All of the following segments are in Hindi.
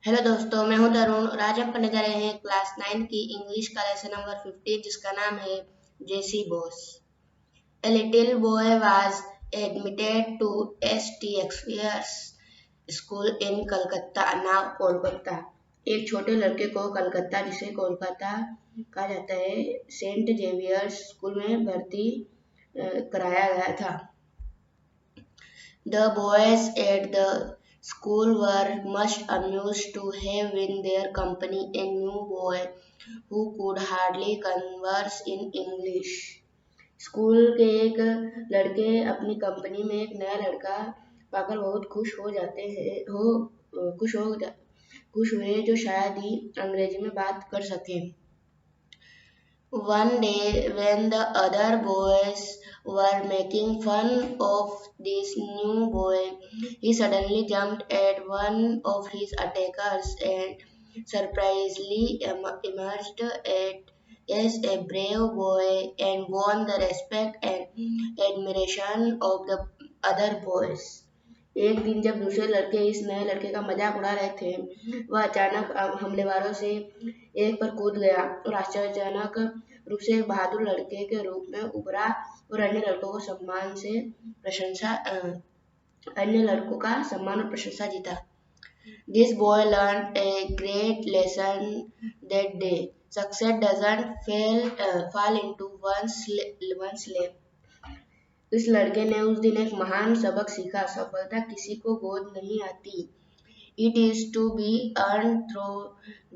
हेलो दोस्तों, मैं हूं तरुण और आज हम पढ़ने जा रहे हैं क्लास 9 की इंग्लिश का लेसन नंबर 15 जिसका नाम है जेसी boss. A little boy was admitted to St. Xavier's School in Calcutta, now Kolkata. एक छोटे लड़के को कलकत्ता जिसे कोलकाता कहा जाता है सेंट जेवियर्स स्कूल में भर्ती कराया गया था। The boys at the school were much amused to have in their company a new boy who could hardly converse in English. School के एक लड़के अपनी कंपनी में एक नया लड़का पाकर बहुत खुश हुए जो शायद ही अंग्रेजी में बात कर सके। One day, when the other boys were making fun of this new boy, he suddenly jumped at one of his attackers and surprisingly emerged as a brave boy and won the respect and admiration of the other boys. एक दिन जब दूसरे लड़के इस नए लड़के का मजाक उड़ा रहे थे, वह अचानक हमलेवारों से एक पर कूद गया और आश्चर्यजनक रूप से एक बहादुर लड़के के रूप में उभरा और अन्य लड़कों का सम्मान और प्रशंसा जीता। This boy learned a great lesson that day. Success doesn't fall into one's lap. इस लड़के ने उस दिन एक महान सबक सीखा, सफलता किसी को गोद नहीं आती। It is to be earned through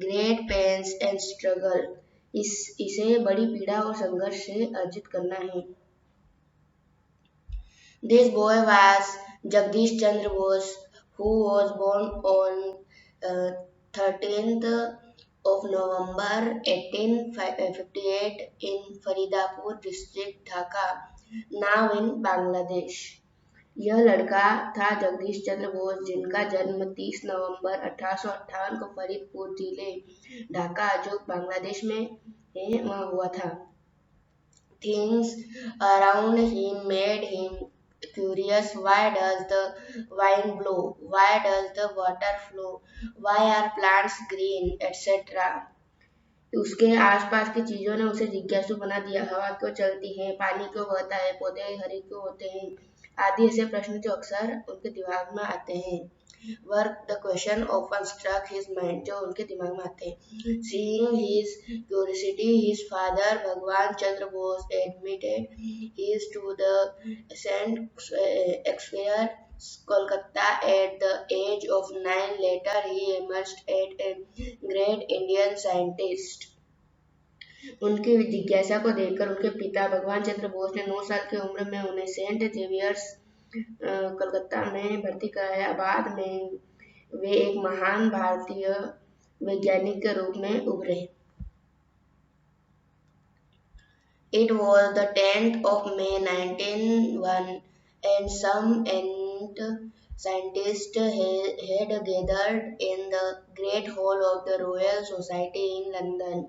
great pains and struggle. इसे बड़ी पीड़ा और संघर्ष से अर्जित करना है। This boy was Jagdish Chandra Bose, who was born on 13th of November 1858 in Faridapur district, Dhaka, now in Bangladesh. यह लड़का था जगदीश चंद्र बोस जिनका जन्म 30 नवंबर 1858 को फरीदपुर जिले ढाका जो बांग्लादेश में है वहाँ हुआ था। Things around him made him curious. Why does the wind blow? Why does the water flow? Why are plants green, etc. उसके आसपास की चीजों ने उसे जिज्ञासु बना दिया। हवा क्यों चलती है, पानी क्यों बहता है, पौधे हरे क्यों होते हैं आदि ऐसे प्रश्न जो अक्सर उनके दिमाग में आते हैं। Were the question often struck his mind जो उनके दिमाग में आते हैं। Seeing his curiosity, his father Bhagwan Chandra Bose admitted his to the St. Xavier Kolkata at the age of 9. Later he emerged as a great Indian scientist. उनकी जिज्ञासा को देखकर उनके पिता भगवान चंद्र बोस ने 9 साल की उम्र में उन्हें सेंट जेवियर्स कलकत्ता में भर्ती कराया। बाद में वे एक महान भारतीय वैज्ञानिक के रूप में उभरे। It was the 10th of May 1901 and some scientists had gathered in the Great Hall of the Royal Society in London.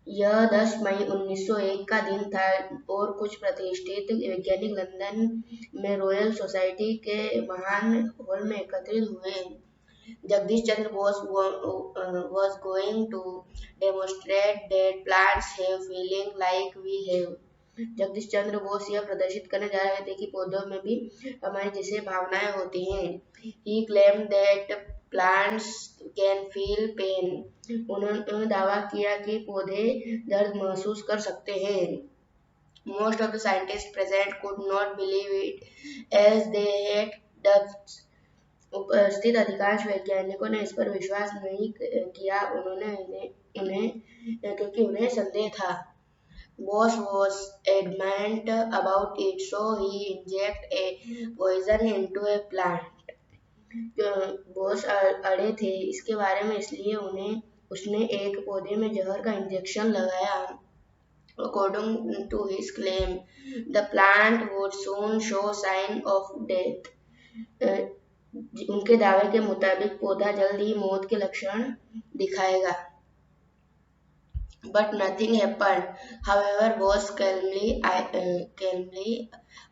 यह 10 मई 1901 का दिन था और कुछ प्रतिष्ठित वैज्ञानिक लंदन में रॉयल सोसाइटी के महान हॉल में एकत्रित हुए। Jagdish Chandra Bose was going to demonstrate that plants have feeling like we have. Jagdish Chandra Bose यह प्रदर्शित करने जा रहे थे कि पौधों में भी हमारी जैसे भावनाएं होती हैं। He claimed that plants can feel pain. उन्होंने दावा किया कि पौधे दर्द महसूस कर सकते हैं। Most of the scientists present could not believe it as they had doubts. उपस्थित अधिकांश वैज्ञानिकों ने इस पर विश्वास नहीं किया क्योंकि उन्हें संदेह था। Bose was adamant about it, so he injected a poison into a plant. Bose अड़े थे इसके बारे में, इसलिए उसने एक पौधे में जहर का इंजेक्शन लगाया। According to his claim, the plant would soon show sign of death. उनके दावे के मुताबिक पौधा जल्द ही मौत के लक्षण दिखाएगा। But nothing happened. However, Bose calmly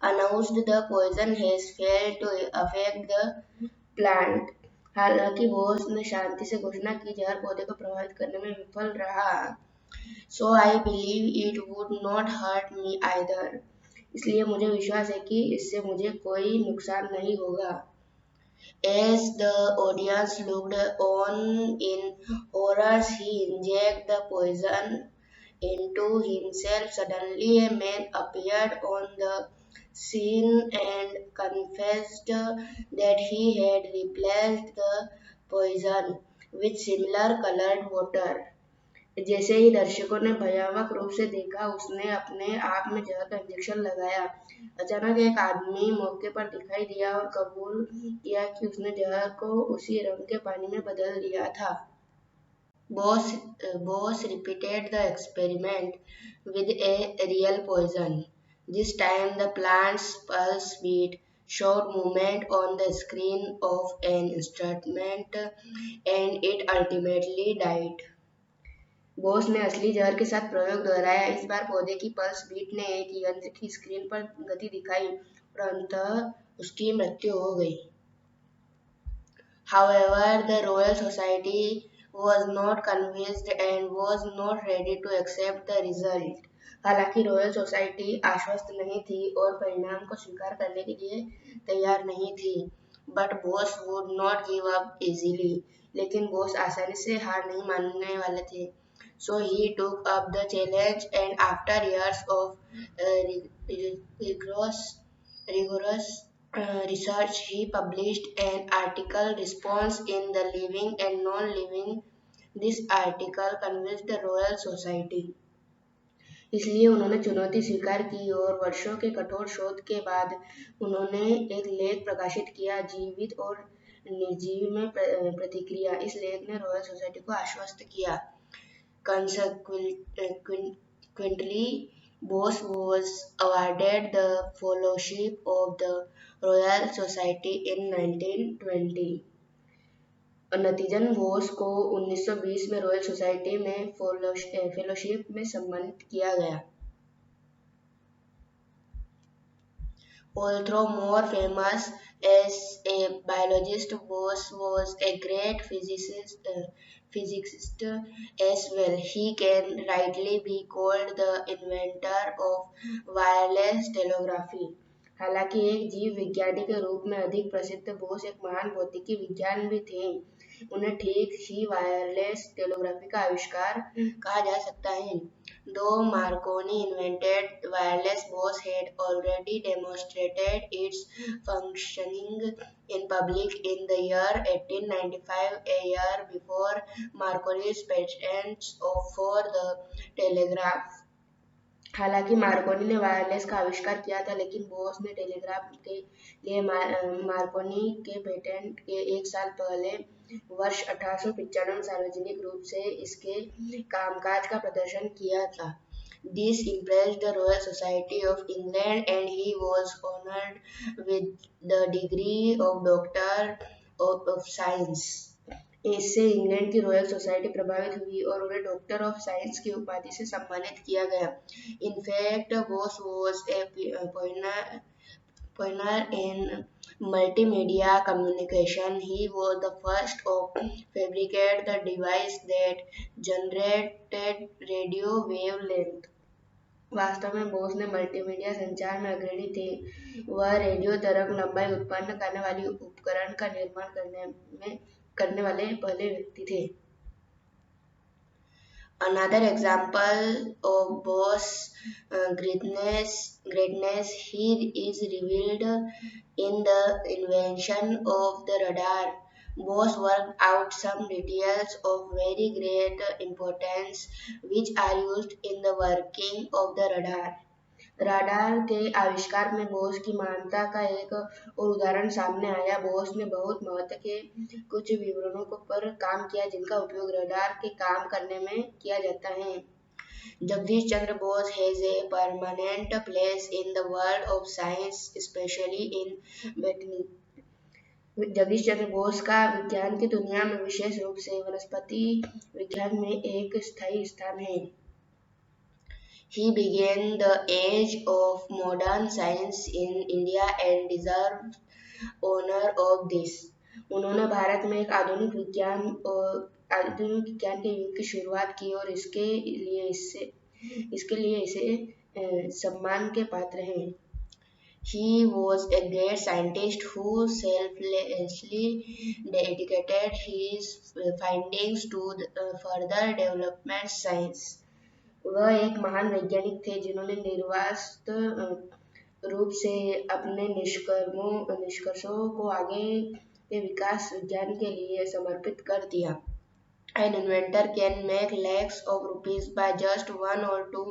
announced the poison has failed to affect the plant. हालांकि बोस ने शांति से घोषणा की जहर पौधे को प्रभावित करने में विफल रहा, so I believe it would not hurt me either. इसलिए मुझे विश्वास है कि इससे मुझे कोई नुकसान नहीं होगा। As the audience looked on in horror, he injected the poison into himself. Suddenly, a man appeared on the scene and confessed that he had replaced the poison with similar colored water. जैसे ही दर्शकों ने भयावह रूप से देखा, उसने अपने आप में जहर का इंजेक्शन लगाया। अचानक एक आदमी मौके पर दिखाई दिया और कबूल किया कि उसने जहर को उसी रंग के पानी में बदल दिया था। Boss, Boss repeated the experiment with a real poison. This time the plant's pulse beat showed movement on the screen of an instrument and it ultimately died. Bose ने असली जहर के साथ प्रयोग दोहराया। इस बार पौधे की पल्स बीट ने एक यंत्र की स्क्रीन पर गति दिखाई और अंततः उसकी मृत्यु हो गई। However, the Royal Society was not convinced and was not ready to accept the result. हालांकि रॉयल सोसाइटी आश्वस्त नहीं थी और परिणाम को स्वीकार करने के लिए तैयार नहीं थी। But Bose would not give up easily. लेकिन बोस आसानी से हार नहीं मानने वाले थे। So he took up the challenge, and after years of rigorous research, he published an article response in the Living and Non-Living. This article convinced the Royal Society. इसलिए उन्होंने चुनौती स्वीकार की और वर्षों के कठोर शोध के बाद उन्होंने एक लेख प्रकाशित किया, जीवित और निर्जीव में प्रतिक्रिया। इस लेख ने रॉयल सोसाइटी को आश्वस्त किया। Consequently, Bose was awarded the Fellowship of the Royal Society in 1920। नतीजन Bose को 1920 में रॉयल सोसाइटी में फेलोशिप में सम्मानित किया गया। Although more famous as a biologist, Bose was a great physicist as well. He can rightly be called the inventor of wireless telegraphy. हालांकि एक जीव विज्ञानी के रूप में अधिक प्रसिद्ध बोस एक महान भौतिकी विज्ञान भी थे। उन्हें ठीक ही वायरलेस टेलीग्राफी का आविष्कार कहा जा सकता है। Though Marconi invented wireless, Bose had already demonstrated its functioning in public in the year 1895, a year before Marconi's patent for the telegraph. हालांकि मार्कोनी ने वायरलेस का आविष्कार किया था, लेकिन बोस ने टेलीग्राफ के लिए मार्कोनी के पेटेंट के एक साल पहले वर्ष 1895 में सार्वजनिक रूप से इसके कामकाज का प्रदर्शन किया था। This impressed the Royal Society of England and he was honored with the degree of Doctor of Science. इससे इंग्लैंड की रॉयल सोसाइटी प्रभावित हुई और उन्हें डॉक्टर ऑफ साइंस की उपाधि से सम्मानित किया गया। In fact Bose was a pioneer in multimedia communication. He was the first to fabricate the device that generated radio wavelength. वास्तव में बोस ने मल्टीमीडिया संचार में अग्रणी थे। वह रेडियो तरंग लंबाई उत्पन्न करने वाली उपकरण का निर्माण करने वाले पहले व्यक्ति थे। Another example of Bose's greatness here is revealed in the invention of the radar. Bose worked out some details of very great importance which are used in the working of the radar. Radar के आविष्कार में बोस की महानता का एक और उदाहरण सामने आया। बोस ने बहुत महत्व के कुछ विवरणों पर काम किया जिनका उपयोग रडार के काम करने में किया जाता है। Jagdish Chandra Bose has a permanent place in the world of science, especially in botany. Jagdish Chandra Bose का विज्ञान की दुनिया में विशेष रूप से वनस्पति विज्ञान में एक स्थायी स्थान है। He began the age of modern science in India and deserves honor of this. उन्होंने भारत में एक आधुनिक विज्ञान के युग की शुरुआत की और इसके लिए इसे सम्मान के पात्र हैं। He was a great scientist who selflessly dedicated his findings to further development science. वह एक महान वैज्ञानिक थे जिन्होंने निर्वास्त रूप से अपने निष्कर्षों को आगे के विकास विज्ञान के लिए समर्पित कर दिया। An inventor can make lakhs of rupees by just one or two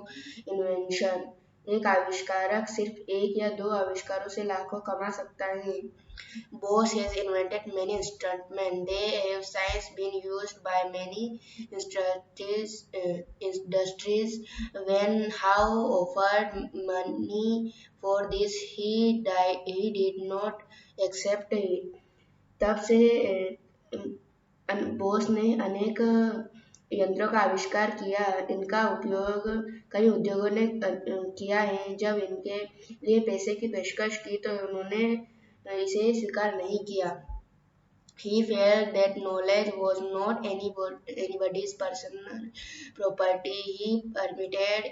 invention. एक आविष्कारक सिर्फ एक या दो आविष्कारों से लाखों कमा सकता है। Bosch has invented many instruments. They have since been used by many industries. When Howe offered money for this, he did not accept it. तब से बोस ने अनेक यंत्रों का आविष्कार किया। इनका उपयोग कई उद्योगों ने किया है। जब इनके लिए पैसे की पेशकश की तो उन्होंने इसे स्वीकार नहीं किया। He felt that knowledge was not anybody's personal property. He permitted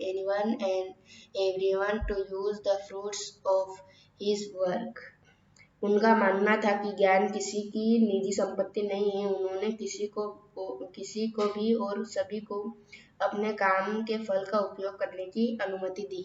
anyone and everyone to use the fruits of his work. उनका मानना था कि ज्ञान किसी की निजी संपत्ति नहीं है। उन्होंने किसी को भी और सभी को अपने काम के फल का उपयोग करने की अनुमति दी।